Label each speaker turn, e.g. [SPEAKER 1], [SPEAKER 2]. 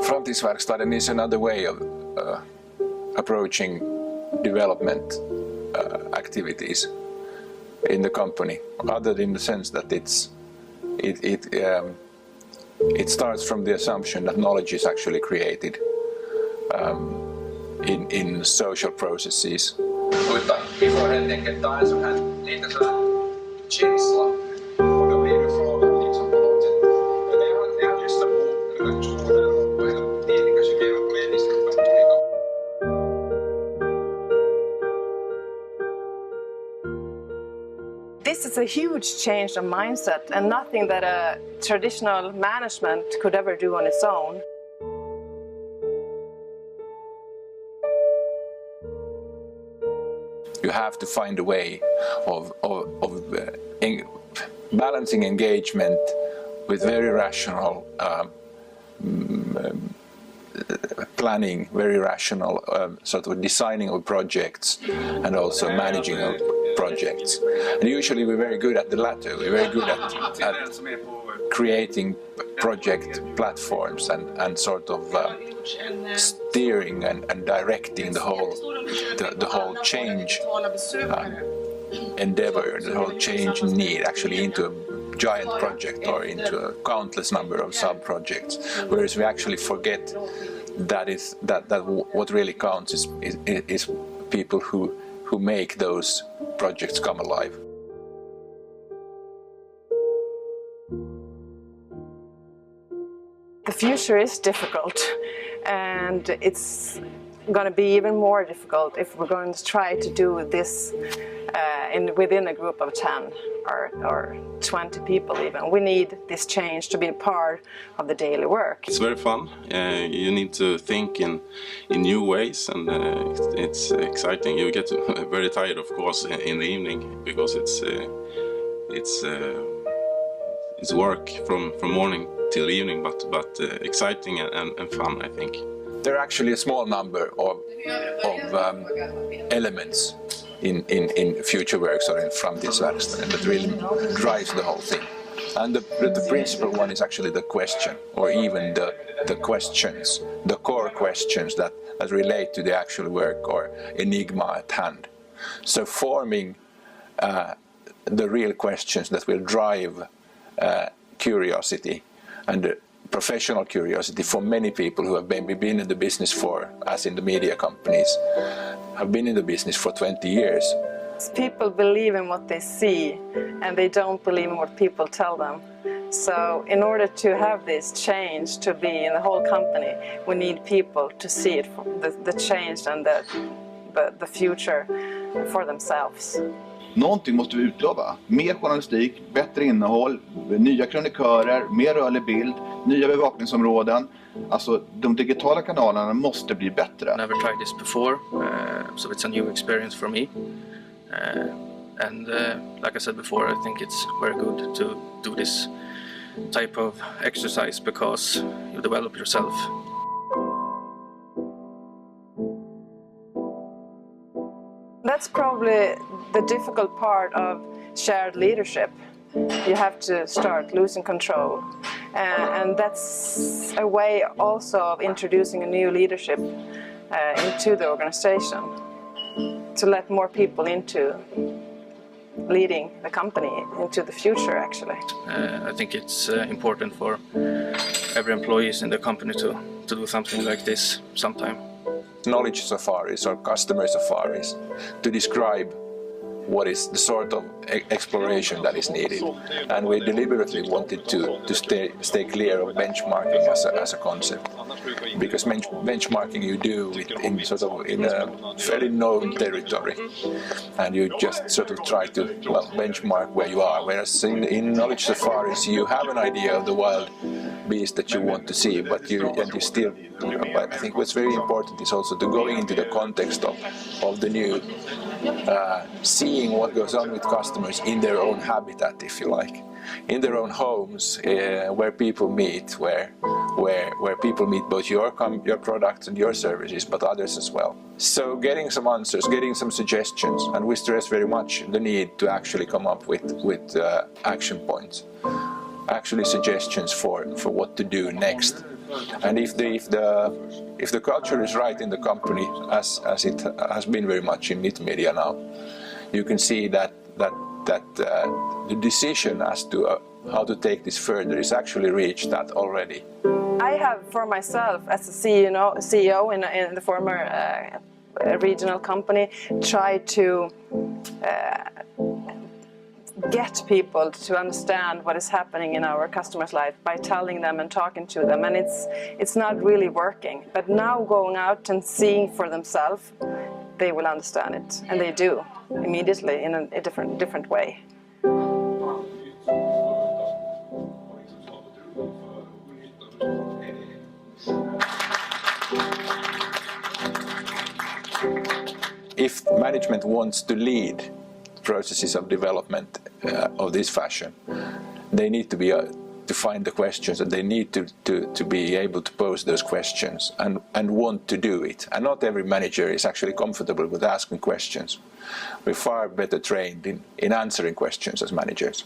[SPEAKER 1] Framtidsverkstaden is another way of approaching development activities in the company, other in the sense that it starts from the assumption that knowledge is actually created in social processes. Before jag tänker ta en sån här lite sån här känsla och då blir det frågan liksom på något sätt. När jag lyssnar på organisationer och hela tiden kanske mer på människor.
[SPEAKER 2] This is a huge change of mindset and nothing that a traditional management could ever do on its own.
[SPEAKER 1] You have to find a way of balancing engagement with very rational planning, very rational sort of designing of projects and also managing of projects. And usually we're very good at the latter. We're very good at creating project platforms and sort of steering and directing the whole change endeavor, the whole change need actually into a giant project or into a countless number of sub-projects, whereas we actually forget that what really counts is people who make those projects come alive.
[SPEAKER 2] The future is difficult, and it's going to be even more difficult if we're going to try to do this within a group of 10 or 20 people even. We need this change to be a part of the daily work.
[SPEAKER 3] It's very fun. You need to think in new ways, and it's exciting. You get very tired, of course, in the evening because it's work from morning till evening, but exciting and fun, I think.
[SPEAKER 1] There are actually a small number of elements in future works or in Framtidsverkstaden that really drives the whole thing. And the principal one is actually the question, or even the questions, the core questions that relate to the actual work or enigma at hand. So forming the real questions that will drive curiosity and professional curiosity for many people who have been in the business for, as in the media companies, have been in the business for 20 years.
[SPEAKER 2] People believe in what they see and they don't believe in what people tell them. So in order to have this change to be in the whole company, we need people to see it, the change and the future for themselves.
[SPEAKER 4] Någonting måste vi utlova. Mer journalistik, bättre innehåll, nya kronikörer, mer rörlig bild, nya bevakningsområden. Alltså de digitala kanalerna måste bli bättre.
[SPEAKER 5] Never tried this before, so it's a new experience for me. And like I said before, I think it's very good to do this type of exercise because you develop yourself.
[SPEAKER 2] That's probably the difficult part of shared leadership. You have to start losing control. And that's a way also of introducing a new leadership into the organization, to let more people into leading the company into the future, actually.
[SPEAKER 5] I think it's important for every employee in the company to do something like this sometime.
[SPEAKER 1] Knowledge safaris or customer safaris to describe what is the sort of exploration that is needed, and we deliberately wanted to stay clear of benchmarking as a concept, because benchmarking you do in a fairly known territory, and you just sort of try to benchmark where you are, whereas in knowledge safaris you have an idea of the wild beast that you want to see, but you still. But I think what's very important is also to going into the context of the new, seeing what goes on with customers in their own habitat, if you like, in their own homes, where people meet, where people meet both your products and your services, but others as well. So getting some answers, getting some suggestions, and we stress very much the need to actually come up with action points. actually suggestions for what to do next. And if the culture is right in the company, as it has been very much in Knit Media now, you can see that the decision as to how to take this further is actually reached that already.
[SPEAKER 2] I have, for myself, as a CEO in the former regional company, tried to get people to understand what is happening in our customers' life by telling them and talking to them, and it's not really working. But now going out and seeing for themselves, they will understand it, and they do immediately in a different way.
[SPEAKER 1] If management wants to lead processes of development of this fashion, they need to be to find the questions, and they need to be able to pose those questions and want to do it. And not every manager is actually comfortable with asking questions. We're far better trained in answering questions as managers.